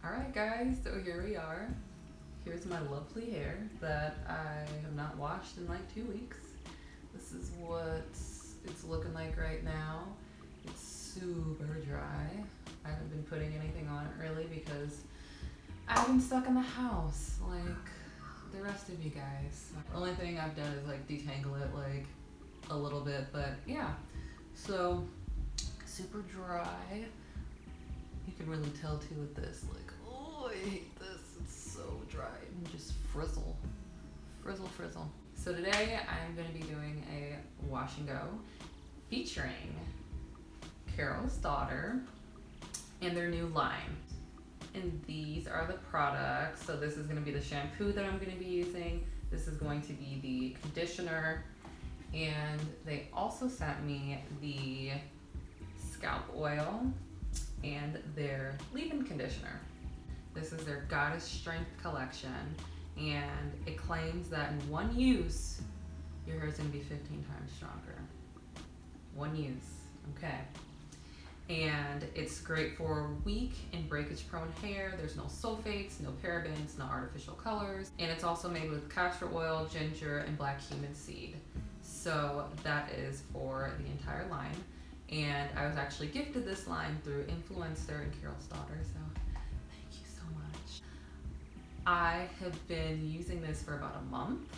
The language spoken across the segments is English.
Alright guys, so here we are. Here's my lovely hair that I have not washed in like 2 weeks. This is what it's looking like right now. It's super dry. I haven't been putting anything on it really because I've been stuck in the house like the rest of you guys. The only thing I've done is like detangle it like a little bit, but yeah. So super dry. You can really tell too with this, like, oh, I hate this. It's so dry and just frizzle. Frizzle. So today I'm going to be doing a wash and go featuring Carol's Daughter and their new line. And these are the products. So this is going to be the shampoo that I'm going to be using. This is going to be the conditioner. And they also sent me the scalp oil and their leave-in conditioner. This is their Goddess Strength collection, and it claims that in one use, your hair is going to be 15 times stronger. One use, okay. And it's great for weak and breakage-prone hair. There's no sulfates, no parabens, no artificial colors, and it's also made with castor oil, ginger, and black cumin seed. So that is for the entire line. And I was actually gifted this line through Influencer and Carol's Daughter, so thank you so much. I have been using this for about a month.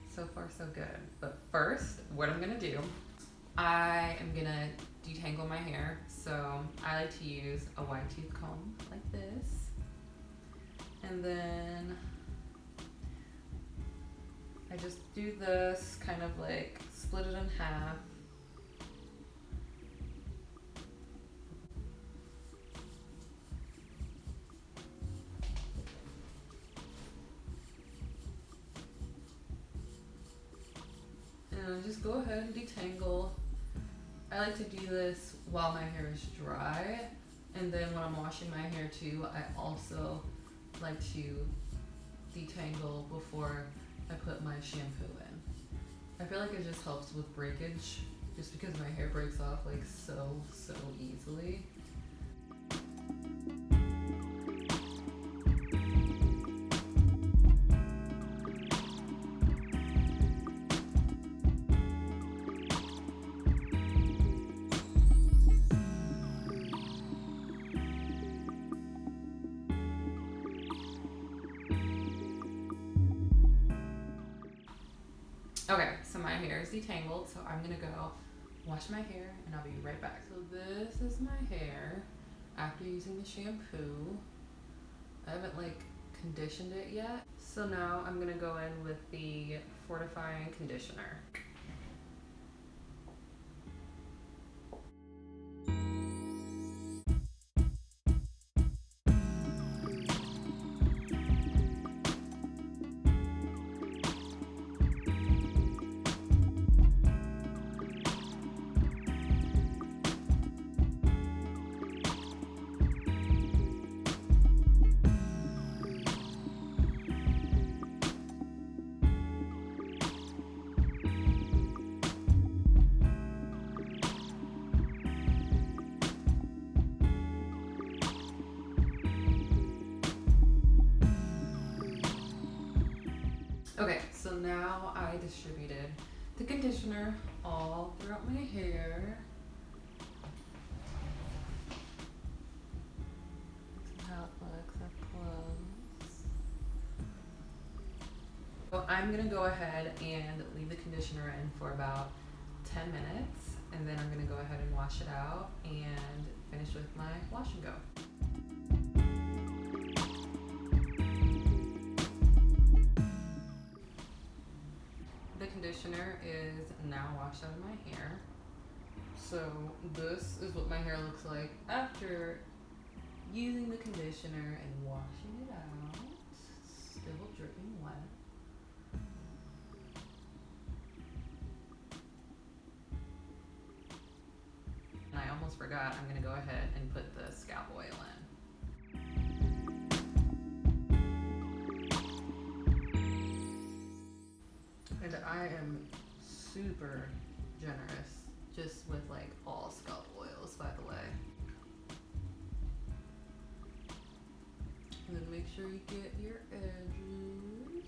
So far, so good. But first, what I'm gonna do, I am gonna detangle my hair. So I like to use a wide tooth comb like this. And then I just do this, kind of like split it in half. And just go ahead and detangle. I like to do this while my hair is dry, and then when I'm washing my hair too, I also like to detangle before I put my shampoo in. I feel like it just helps with breakage, just because my hair breaks off like so easily. Okay, so my hair is detangled, so I'm gonna go wash my hair and I'll be right back. So this is my hair after using the shampoo. I haven't like conditioned it yet. So now I'm gonna go in with the Fortifying Conditioner. Okay, so now I distributed the conditioner all throughout my hair. That's how it looks up close. So I'm gonna go ahead and leave the conditioner in for about 10 minutes, and then I'm gonna go ahead and wash it out and finish with my wash and go. The conditioner is now washed out of my hair. So this is what my hair looks like after using the conditioner and washing it out. Still dripping wet. And I almost forgot, I'm gonna go ahead and put the scalp oil in. And I am super generous just with like all scalp oils, by the way. sure you get your edges.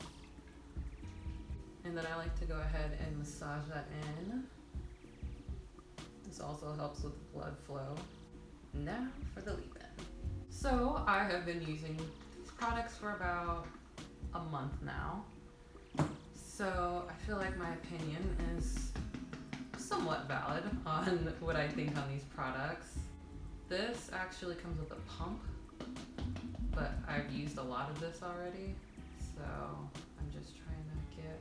And then I like to go ahead and massage that in. This also helps with blood flow. Now for the leave-in. So I have been using these products for about a month now. So I feel like my opinion is somewhat valid on what I think on these products. This actually comes with a pump, but I've used a lot of this already. So I'm just trying to get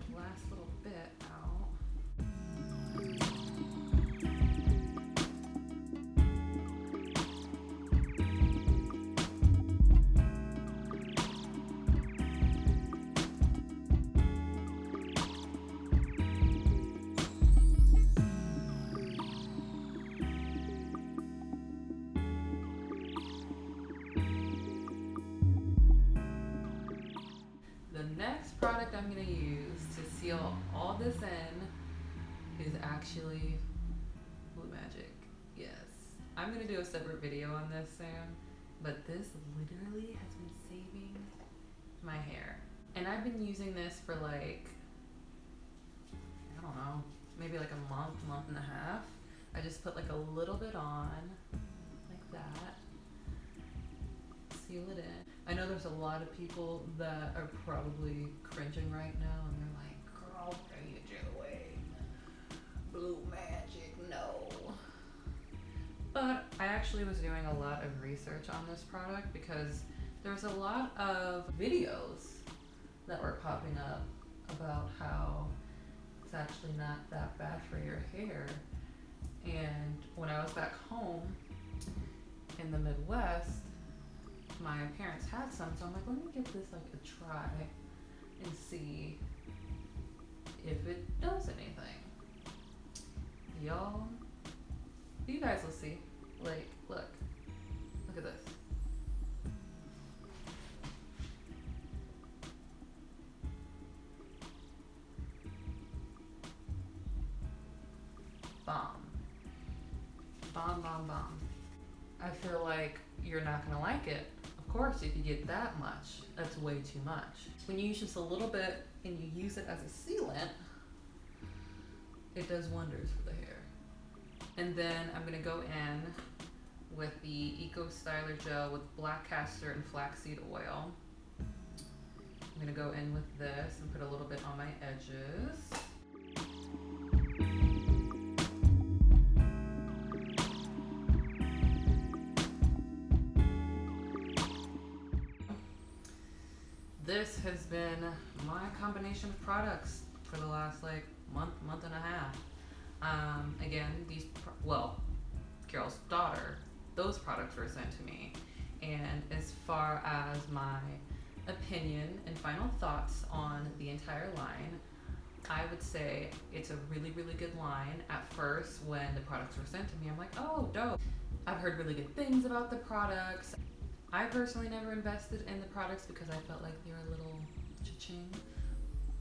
the last little bit out. The next product I'm going to use to seal all this in is actually Blue Magic. Yes. I'm going to do a separate video on this soon, but this literally has been saving my hair. And I've been using this for like, I don't know, maybe like a month and a half. I just put like a little bit on, like that. Seal it in. I know there's a lot of people that are probably cringing right now and they're like, girl, what are you doing? Blue Magic, no. But I actually was doing a lot of research on this product because there's a lot of videos that were popping up about how it's actually not that bad for your hair. And when I was back home in the Midwest, my parents had some, so I'm like, let me give this like a try and see if it does anything. Y'all, you guys will see. Like, look at this. Bomb. Bomb, bomb, bomb. I feel like you're not gonna like it. Of course, if you get that much, that's way too much. When you use just a little bit and you use it as a sealant, it does wonders for the hair. And then I'm gonna go in with the Eco Styler Gel with black castor and flaxseed oil. I'm gonna go in with this and put a little bit on my edges. This has been my combination of products for the last like month and a half. Again, Carol's daughter, those products were sent to me. And as far as my opinion and final thoughts on the entire line, I would say it's a really, really good line. At first, when the products were sent to me, I'm like, oh, dope. I've heard really good things about the products. I personally never invested in the products because I felt like they were a little cha-ching.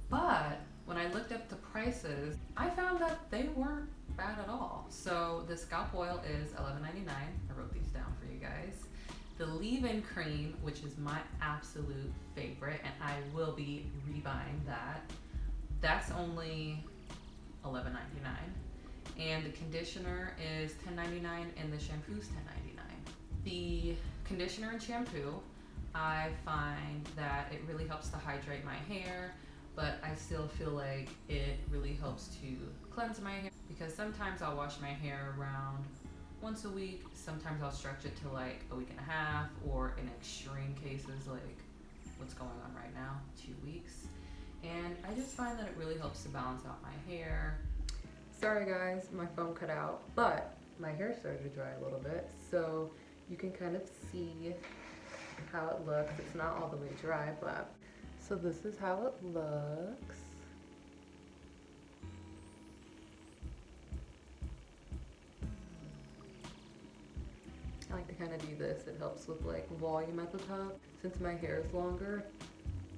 But when I looked up the prices, I found that they weren't bad at all. So the scalp oil is $11.99. I wrote these down for you guys. The leave-in cream, which is my absolute favorite, and I will be rebuying that. That's only $11.99. And the conditioner is $10.99 and the shampoo is $10.99. The conditioner and shampoo, I find that it really helps to hydrate my hair, but I still feel like it really helps to cleanse my hair because sometimes I'll wash my hair around once a week, sometimes I'll stretch it to like a week and a half, or in extreme cases like what's going on right now, 2 weeks. And I just find that it really helps to balance out my hair. Sorry guys, my phone cut out, but my hair started to dry a little bit, so you can kind of see how it looks. It's not all the way dry, but so this is how it looks. I like to kind of do this. It helps with like volume at the top. Since my hair is longer,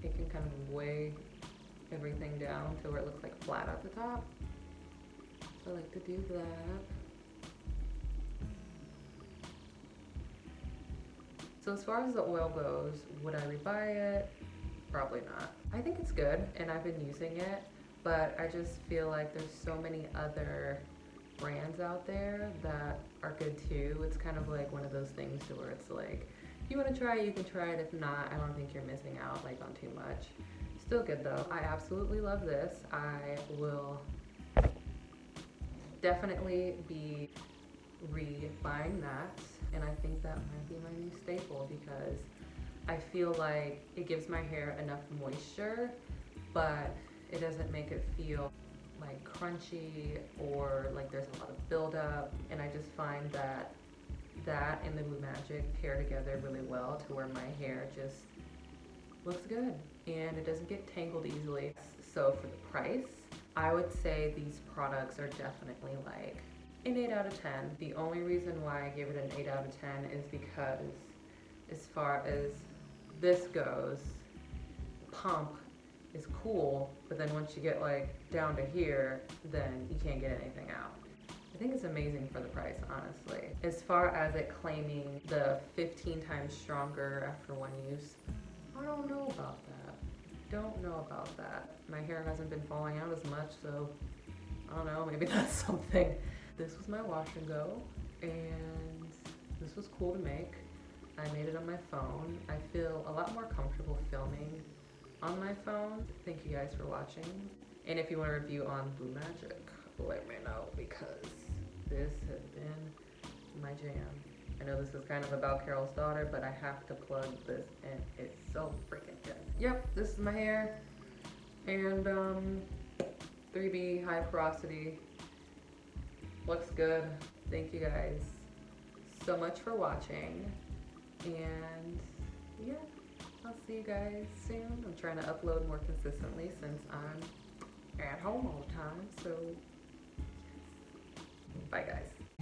it can kind of weigh everything down to where it looks like flat at the top. So I like to do that. So as far as the oil goes, would I rebuy it? Probably not. I think it's good and I've been using it, but I just feel like there's so many other brands out there that are good too. It's kind of like one of those things to where it's like, if you want to try it, you can try it. If not, I don't think you're missing out like on too much. Still good though. I absolutely love this. I will definitely be re-buying that, and I think that might be my new staple because I feel like it gives my hair enough moisture, but it doesn't make it feel like crunchy or like there's a lot of buildup. And I just find that that and the Blue Magic pair together really well to where my hair just looks good and it doesn't get tangled easily. So for the price, I would say these products are definitely like an 8 out of 10. The only reason why I give it an 8 out of 10 is because as far as this goes, pump is cool, but then once you get like down to here, then you can't get anything out. I think it's amazing for the price, honestly. As far as it claiming the 15 times stronger after one use, I don't know about that. Don't know about that. My hair hasn't been falling out as much, so I don't know, maybe that's something. This was my wash and go, and this was cool to make. I made it on my phone. I feel a lot more comfortable filming on my phone. Thank you guys for watching. And if you want a review on Blue Magic, let me know because this has been my jam. I know this is kind of about Carol's daughter, but I have to plug this in. It's so freaking good. Yep, this is my hair. And 3B high porosity. Looks good. Thank you guys so much for watching. And yeah, I'll see you guys soon. I'm trying to upload more consistently since I'm at home all the time. So bye guys.